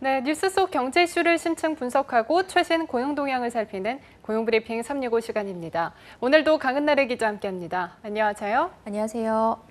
네, 뉴스 속 경제 이슈를 심층 분석하고 최신 고용 동향을 살피는 고용브리핑 365 시간입니다. 오늘도 강은나래 기자 함께합니다. 안녕하세요. 안녕하세요.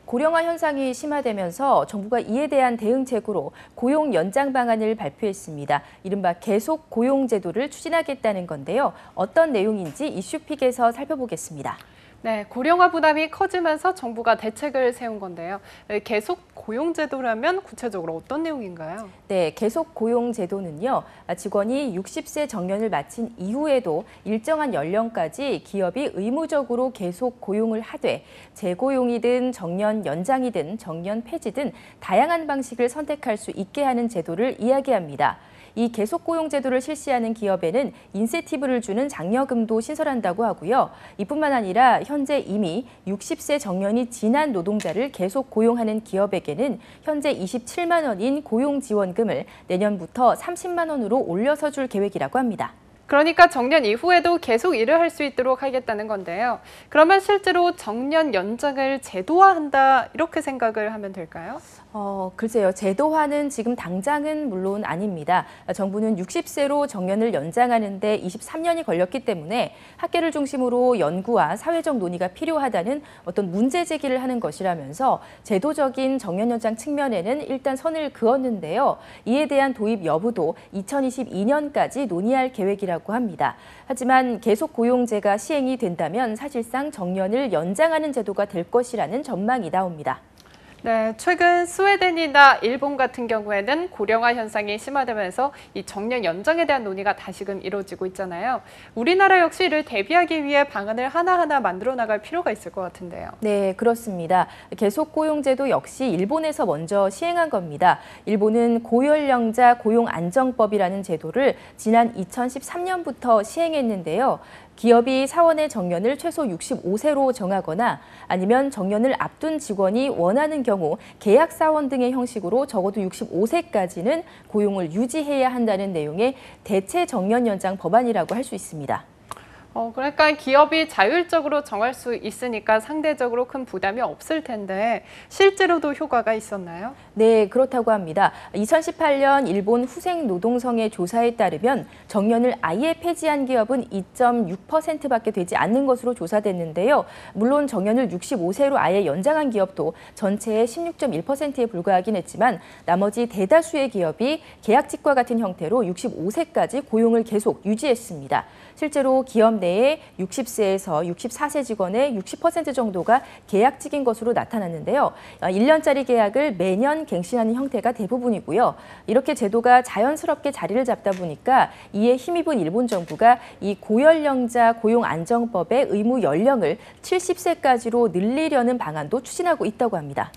고령화 현상이 심화되면서 정부가 이에 대한 대응책으로 고용 연장 방안을 발표했습니다. 이른바 계속 고용 제도를 추진하겠다는 건데요. 어떤 내용인지 이슈픽에서 살펴보겠습니다. 네, 고령화 부담이 커지면서 정부가 대책을 세운 건데요. 계속 고용 제도라면 구체적으로 어떤 내용인가요? 네, 계속 고용 제도는요. 직원이 60세 정년을 마친 이후에도 일정한 연령까지 기업이 의무적으로 계속 고용을 하되 재고용이든 정년 연장이든 정년 폐지든 다양한 방식을 선택할 수 있게 하는 제도를 이야기합니다. 이 계속 고용 제도를 실시하는 기업에는 인센티브를 주는 장려금도 신설한다고 하고요. 이뿐만 아니라 현재 이미 60세 정년이 지난 노동자를 계속 고용하는 기업에게는 현재 27만 원인 고용지원금을 내년부터 30만 원으로 올려서 줄 계획이라고 합니다. 그러니까 정년 이후에도 계속 일을 할 수 있도록 하겠다는 건데요. 그러면 실제로 정년 연장을 제도화한다 이렇게 생각을 하면 될까요? 글쎄요. 제도화는 지금 당장은 물론 아닙니다. 정부는 60세로 정년을 연장하는데 23년이 걸렸기 때문에 학계를 중심으로 연구와 사회적 논의가 필요하다는 어떤 문제 제기를 하는 것이라면서 제도적인 정년 연장 측면에는 일단 선을 그었는데요. 이에 대한 도입 여부도 2022년까지 논의할 계획이라고 합니다. 하지만 계속 고용제가 시행이 된다면 사실상 정년을 연장하는 제도가 될 것이라는 전망이 나옵니다. 네, 최근 스웨덴이나 일본 같은 경우에는 고령화 현상이 심화되면서 이 정년 연장에 대한 논의가 다시금 이루어지고 있잖아요. 우리나라 역시 이를 대비하기 위해 방안을 하나하나 만들어 나갈 필요가 있을 것 같은데요. 네, 그렇습니다. 계속 고용제도 역시 일본에서 먼저 시행한 겁니다. 일본은 고연령자 고용안정법이라는 제도를 지난 2013년부터 시행했는데요. 기업이 사원의 정년을 최소 65세로 정하거나 아니면 정년을 앞둔 직원이 원하는 경우 계약 사원 등의 형식으로 적어도 65세까지는 고용을 유지해야 한다는 내용의 대체 정년 연장 법안이라고 할 수 있습니다. 그러니까 기업이 자율적으로 정할 수 있으니까 상대적으로 큰 부담이 없을 텐데 실제로도 효과가 있었나요? 네, 그렇다고 합니다. 2018년 일본 후생노동성의 조사에 따르면 정년을 아예 폐지한 기업은 2.6%밖에 되지 않는 것으로 조사됐는데요. 물론 정년을 65세로 아예 연장한 기업도 전체의 16.1%에 불과하긴 했지만 나머지 대다수의 기업이 계약직과 같은 형태로 65세까지 고용을 계속 유지했습니다. 실제로 기업 내에 60세에서 64세 직원의 60% 정도가 계약직인 것으로 나타났는데요. 1년짜리 계약을 매년 갱신하는 형태가 대부분이고요. 이렇게 제도가 자연스럽게 자리를 잡다 보니까 이에 힘입은 일본 정부가 이 고연령자 고용안정법의 의무 연령을 70세까지로 늘리려는 방안도 추진하고 있다고 합니다.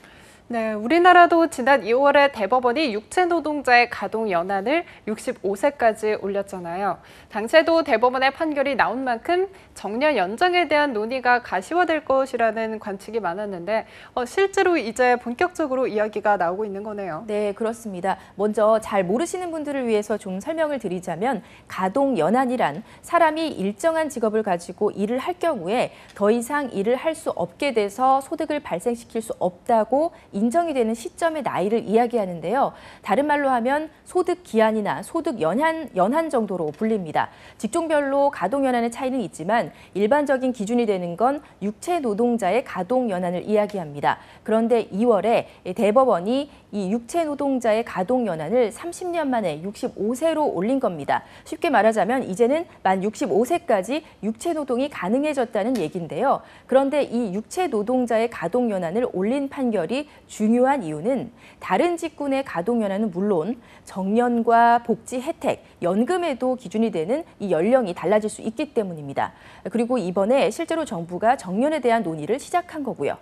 네, 우리나라도 지난 2월에 대법원이 육체 노동자의 가동 연한을 65세까지 올렸잖아요. 당시에도 대법원의 판결이 나온 만큼 정년 연장에 대한 논의가 가시화될 것이라는 관측이 많았는데 실제로 이제 본격적으로 이야기가 나오고 있는 거네요. 네, 그렇습니다. 먼저 잘 모르시는 분들을 위해서 좀 설명을 드리자면 가동 연한이란 사람이 일정한 직업을 가지고 일을 할 경우에 더 이상 일을 할 수 없게 돼서 소득을 발생시킬 수 없다고 인정이 되는 시점의 나이를 이야기하는데요. 다른 말로 하면 소득 기한이나 소득 연한 정도로 불립니다. 직종별로 가동 연한의 차이는 있지만 일반적인 기준이 되는 건 육체 노동자의 가동 연한을 이야기합니다. 그런데 2월에 대법원이 이 육체 노동자의 가동 연한을 30년 만에 65세로 올린 겁니다. 쉽게 말하자면 이제는 만 65세까지 육체 노동이 가능해졌다는 얘기인데요. 그런데 이 육체 노동자의 가동 연한을 올린 판결이 중요한 이유는 다른 직군의 가동 연한은 물론 정년과 복지 혜택, 연금에도 기준이 되는 이 연령이 달라질 수 있기 때문입니다. 그리고 이번에 실제로 정부가 정년에 대한 논의를 시작한 거고요.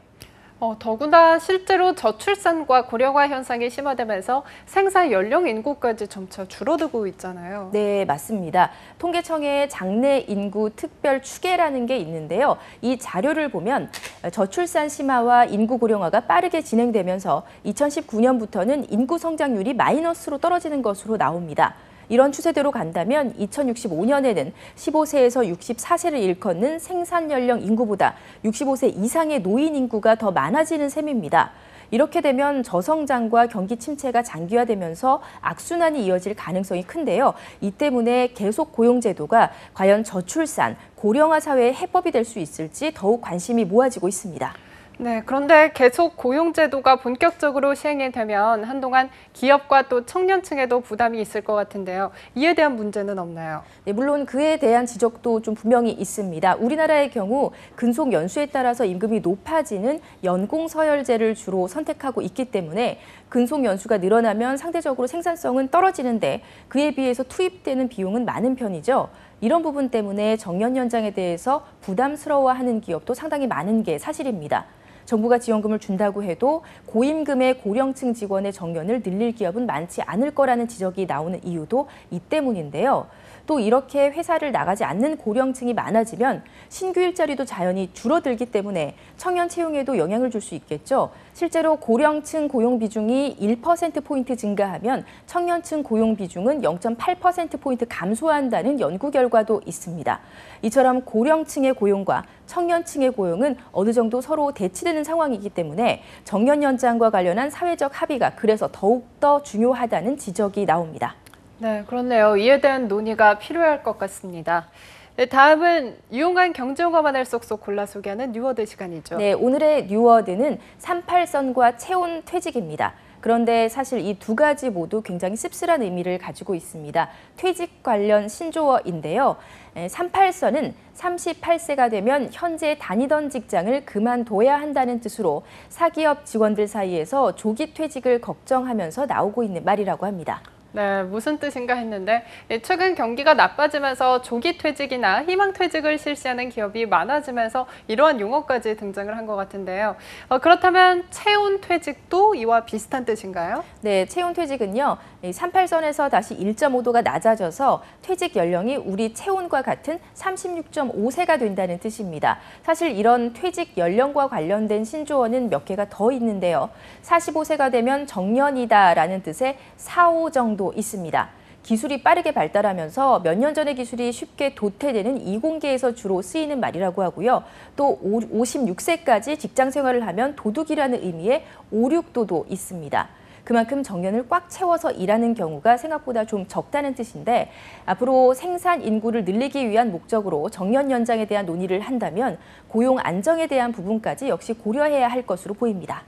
더구나 실제로 저출산과 고령화 현상이 심화되면서 생산 연령 인구까지 점차 줄어들고 있잖아요. 네, 맞습니다. 통계청의 장래 인구 특별 추계라는 게 있는데요. 이 자료를 보면 저출산 심화와 인구 고령화가 빠르게 진행되면서 2019년부터는 인구 성장률이 마이너스로 떨어지는 것으로 나옵니다. 이런 추세대로 간다면 2065년에는 15세에서 64세를 일컫는 생산 연령 인구보다 65세 이상의 노인 인구가 더 많아지는 셈입니다. 이렇게 되면 저성장과 경기 침체가 장기화되면서 악순환이 이어질 가능성이 큰데요. 이 때문에 계속 고용제도가 과연 저출산, 고령화 사회의 해법이 될 수 있을지 더욱 관심이 모아지고 있습니다. 네, 그런데 계속 고용제도가 본격적으로 시행이 되면 한동안 기업과 또 청년층에도 부담이 있을 것 같은데요. 이에 대한 문제는 없나요? 네, 물론 그에 대한 지적도 좀 분명히 있습니다. 우리나라의 경우 근속 연수에 따라서 임금이 높아지는 연공서열제를 주로 선택하고 있기 때문에 근속 연수가 늘어나면 상대적으로 생산성은 떨어지는데 그에 비해서 투입되는 비용은 많은 편이죠. 이런 부분 때문에 정년 연장에 대해서 부담스러워하는 기업도 상당히 많은 게 사실입니다. 정부가 지원금을 준다고 해도 고임금의 고령층 직원의 정년을 늘릴 기업은 많지 않을 거라는 지적이 나오는 이유도 이 때문인데요. 또 이렇게 회사를 나가지 않는 고령층이 많아지면 신규 일자리도 자연히 줄어들기 때문에 청년 채용에도 영향을 줄 수 있겠죠. 실제로 고령층 고용 비중이 1%포인트 증가하면 청년층 고용 비중은 0.8%포인트 감소한다는 연구 결과도 있습니다. 이처럼 고령층의 고용과 청년층의 고용은 어느 정도 서로 대치되는 상황이기 때문에 정년 연장과 관련한 사회적 합의가 그래서 더욱더 중요하다는 지적이 나옵니다. 네, 그렇네요. 이에 대한 논의가 필요할 것 같습니다. 네, 다음은 유용한 경제용어만을 쏙쏙 골라 소개하는 뉴워드 시간이죠. 네, 오늘의 뉴워드는 38선과 체온 퇴직입니다. 그런데 사실 이 두 가지 모두 굉장히 씁쓸한 의미를 가지고 있습니다. 퇴직 관련 신조어인데요. 38선은 38세가 되면 현재 다니던 직장을 그만둬야 한다는 뜻으로 사기업 직원들 사이에서 조기 퇴직을 걱정하면서 나오고 있는 말이라고 합니다. 네, 무슨 뜻인가 했는데 최근 경기가 나빠지면서 조기 퇴직이나 희망 퇴직을 실시하는 기업이 많아지면서 이러한 용어까지 등장을 한 것 같은데요. 그렇다면 체온 퇴직도 이와 비슷한 뜻인가요? 네, 체온 퇴직은요. 38선에서 다시 1.5도가 낮아져서 퇴직 연령이 우리 체온과 같은 36.5세가 된다는 뜻입니다. 사실 이런 퇴직 연령과 관련된 신조어는 몇 개가 더 있는데요. 45세가 되면 정년이다라는 뜻의 4.5 정도 있습니다. 기술이 빠르게 발달하면서 몇 년 전의 기술이 쉽게 도태되는 이공계에서 주로 쓰이는 말이라고 하고요. 또 56세까지 직장 생활을 하면 도둑이라는 의미의 56도도 있습니다. 그만큼 정년을 꽉 채워서 일하는 경우가 생각보다 좀 적다는 뜻인데 앞으로 생산 인구를 늘리기 위한 목적으로 정년 연장에 대한 논의를 한다면 고용 안정에 대한 부분까지 역시 고려해야 할 것으로 보입니다.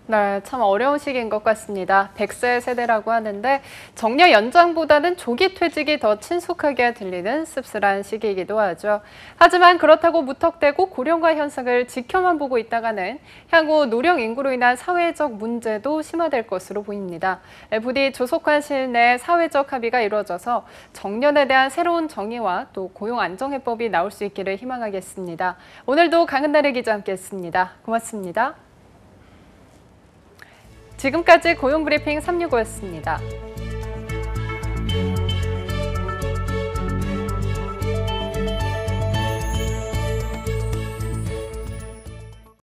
네, 참 어려운 시기인 것 같습니다. 100세 세대라고 하는데 정년 연장보다는 조기 퇴직이 더 친숙하게 들리는 씁쓸한 시기이기도 하죠. 하지만 그렇다고 무턱대고 고령화 현상을 지켜만 보고 있다가는 향후 노령 인구로 인한 사회적 문제도 심화될 것으로 보입니다. 부디 조속한 시일 내에 사회적 합의가 이루어져서 정년에 대한 새로운 정의와 또 고용 안정해법이 나올 수 있기를 희망하겠습니다. 오늘도 강은나래 기자 함께했습니다. 고맙습니다. 지금까지 고용브리핑 365였습니다.